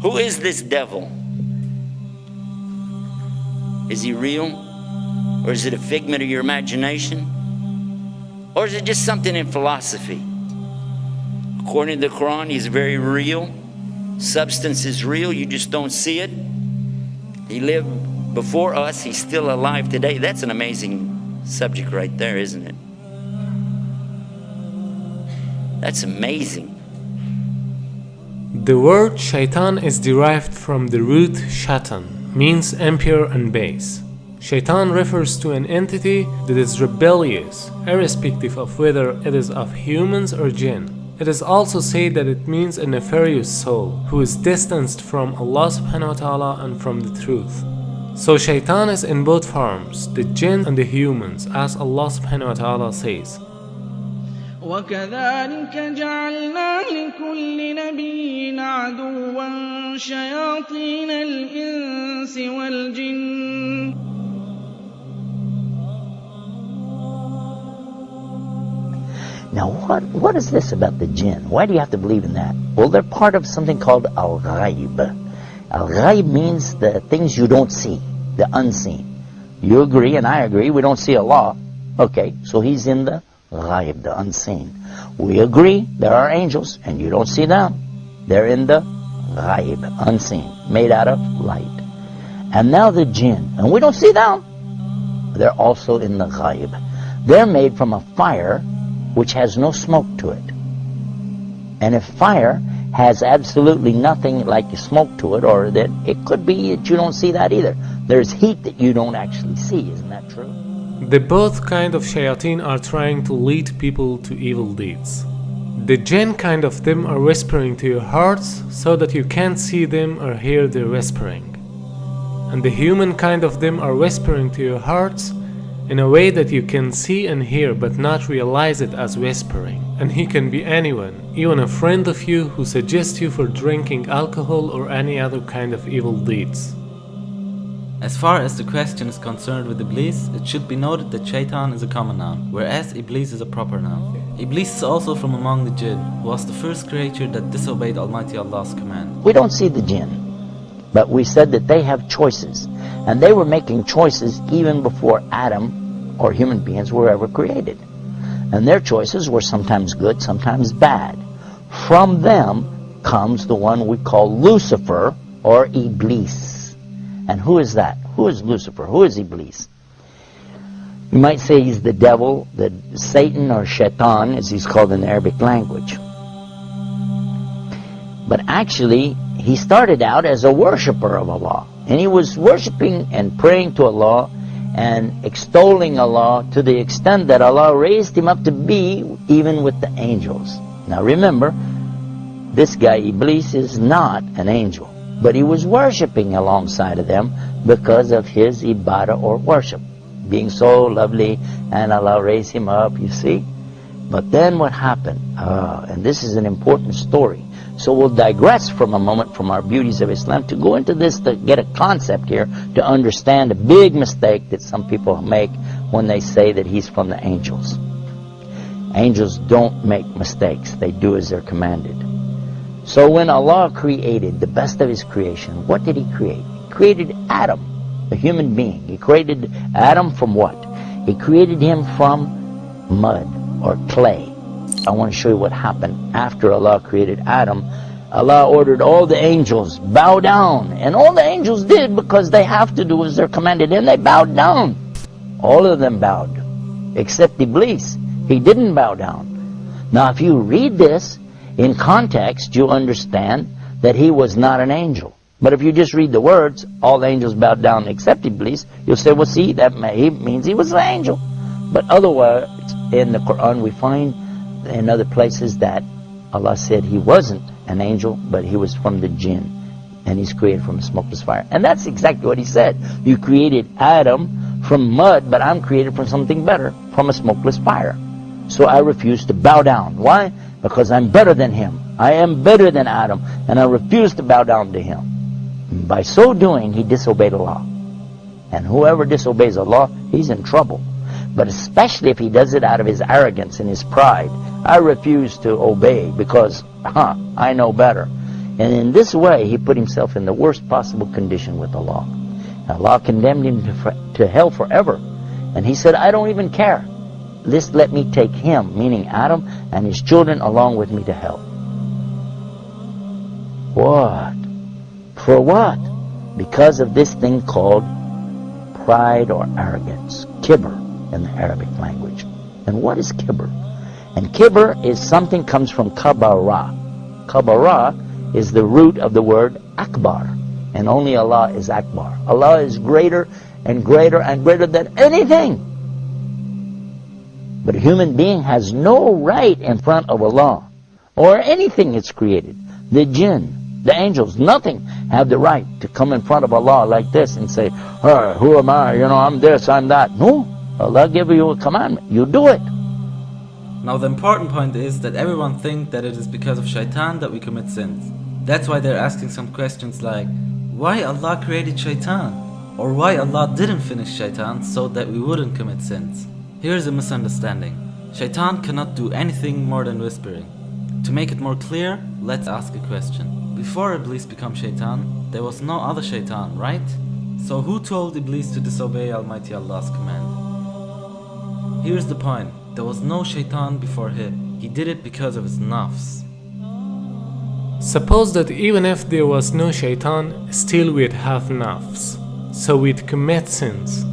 Who is this devil? Is he real? Or is it a figment of your imagination? Or is it just something in philosophy? According to the Quran, he's very real. Substance is real, you just don't see it. He lived before us, he's still alive today. That's an amazing subject right there, isn't it? That's amazing. The word shaitan is derived from the root shaitan, means impure and base. Shaitan refers to an entity that is rebellious, irrespective of whether it is of humans or jinn. It is also said that it means a nefarious soul who is distanced from Allah subhanahu wa ta'ala and from the truth. So shaitan is in both forms, the jinn and the humans, as Allah subhanahu wa ta'ala says. وَكَذَلِكَ جَعَلْنَا لِكُلِّ نَبِيٍّ عَدُوًّا شَيَاطِينَ الْإِنسِ وَالْجِنِّ. Now what is this about the jinn? Why do you have to believe in that? Well, they're part of something called al-ghaib. Al-ghaib means the things you don't see, the unseen. You agree and I agree, we don't see Allah. Okay, so he's in the ghaib, the unseen. We agree there are angels and you don't see them. They're in the ghaib, unseen, made out of light. And now the jinn, and we don't see them. They're also in the ghaib. They're made from a fire which has no smoke to it. And if fire has absolutely nothing like smoke to it, or that it could be that you don't see that either. There's heat that you don't actually see, isn't that true? The both kind of shayateen are trying to lead people to evil deeds. The jinn kind of them are whispering to your hearts so that you can't see them or hear their whispering. And the human kind of them are whispering to your hearts in a way that you can see and hear but not realize it as whispering. And he can be anyone, even a friend of you who suggests you for drinking alcohol or any other kind of evil deeds. As far as the question is concerned with Iblis, it should be noted that shaitan is a common noun, whereas Iblis is a proper noun. Iblis is also from among the jinn, who was the first creature that disobeyed Almighty Allah's command. We don't see the jinn, but we said that they have choices. And they were making choices even before Adam or human beings were ever created. And their choices were sometimes good, sometimes bad. From them comes the one we call Lucifer or Iblis. And who is that? Who is Lucifer? Who is Iblis? You might say he's the devil, the Satan or Shaitan as he's called in the Arabic language. But actually, he started out as a worshipper of Allah. And he was worshiping and praying to Allah and extolling Allah to the extent that Allah raised him up to be even with the angels. Now remember, this guy Iblis is not an angel, but he was worshiping alongside of them because of his ibadah or worship, being so lovely, and Allah raised him up, you see. But then what happened? And this is an important story. So we'll digress from a moment from our beauties of Islam to go into this to get a concept here to understand a big mistake that some people make when they say that he's from the angels. Angels don't make mistakes. They do as they're commanded. So when Allah created the best of His creation, what did He create? He created Adam, a human being. He created Adam from what? He created him from mud or clay. I want to show you what happened after Allah created Adam. Allah ordered all the angels, bow down. And all the angels did because they have to do as they're commanded. And they bowed down. All of them bowed. Except Iblis. He didn't bow down. Now if you read this in context, you understand that he was not an angel. But if you just read the words, all the angels bowed down except Iblis, you'll say, well see, that means he was an angel. But otherwise, in the Quran we find in other places that Allah said he wasn't an angel, but he was from the jinn, and he's created from a smokeless fire. And that's exactly what he said. You created Adam from mud, but I'm created from something better, from a smokeless fire. So I refuse to bow down. Why? Because I'm better than him. I am better than Adam, and I refuse to bow down to him. And by so doing, he disobeyed Allah. And whoever disobeys Allah, he's in trouble. But especially if he does it out of his arrogance and his pride. I refuse to obey because, I know better. And in this way, he put himself in the worst possible condition with Allah. Allah condemned him to hell forever. And he said, I don't even care. Just let me take him, meaning Adam, and his children along with me to hell. What? For what? Because of this thing called pride or arrogance. Kibr in the Arabic language. And what is kibr? And kibr is something comes from kabara. Kabara is the root of the word akbar. And only Allah is akbar. Allah is greater and greater and greater than anything. But a human being has no right in front of Allah or anything it's created. The jinn, the angels, nothing have the right to come in front of Allah like this and say, hey, who am I? I'm this, I'm that. No, Allah gave you a commandment. You do it. Now the important point is that everyone thinks that it is because of shaitan that we commit sins. That's why they're asking some questions like, why Allah created shaitan? Or why Allah didn't finish shaitan so that we wouldn't commit sins? Here's a misunderstanding. Shaitan cannot do anything more than whispering. To make it more clear, let's ask a question. Before Iblis became shaitan, there was no other shaitan, right? So who told Iblis to disobey Almighty Allah's command? Here's the point. There was no shaitan before him. He did it because of his nafs. Suppose that even if there was no shaitan, still we'd have nafs. So we'd commit sins.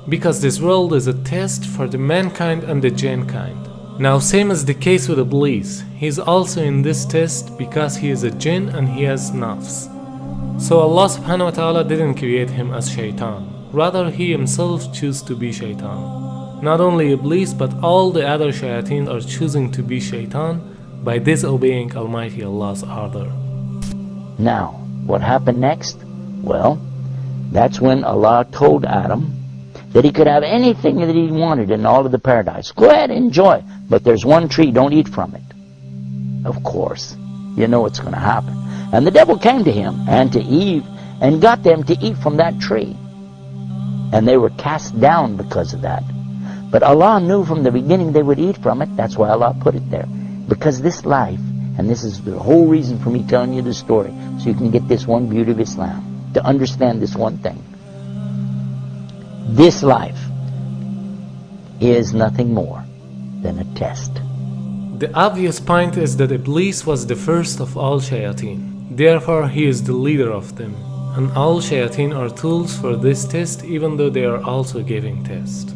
Because this world is a test for the mankind and the jinn kind. Now same as the case with Iblis, he's also in this test because he is a jinn and he has nafs. So Allah subhanahu wa ta'ala didn't create him as shaitan, rather he himself chose to be shaitan. Not only Iblis but all the other shayateen are choosing to be shaitan by disobeying Almighty Allah's order. Now, what happened next? Well, that's when Allah told Adam that he could have anything that he wanted in all of the paradise. Go ahead, enjoy. But there's one tree, don't eat from it. Of course, you know what's going to happen. And the devil came to him and to Eve and got them to eat from that tree. And they were cast down because of that. But Allah knew from the beginning they would eat from it. That's why Allah put it there. Because this life, and this is the whole reason for me telling you this story, so you can get this one beauty of Islam, to understand this one thing. This life is nothing more than a test. The obvious point is that Iblis was the first of all shayateen. Therefore, he is the leader of them. And all shayateen are tools for this test, even though they are also giving test.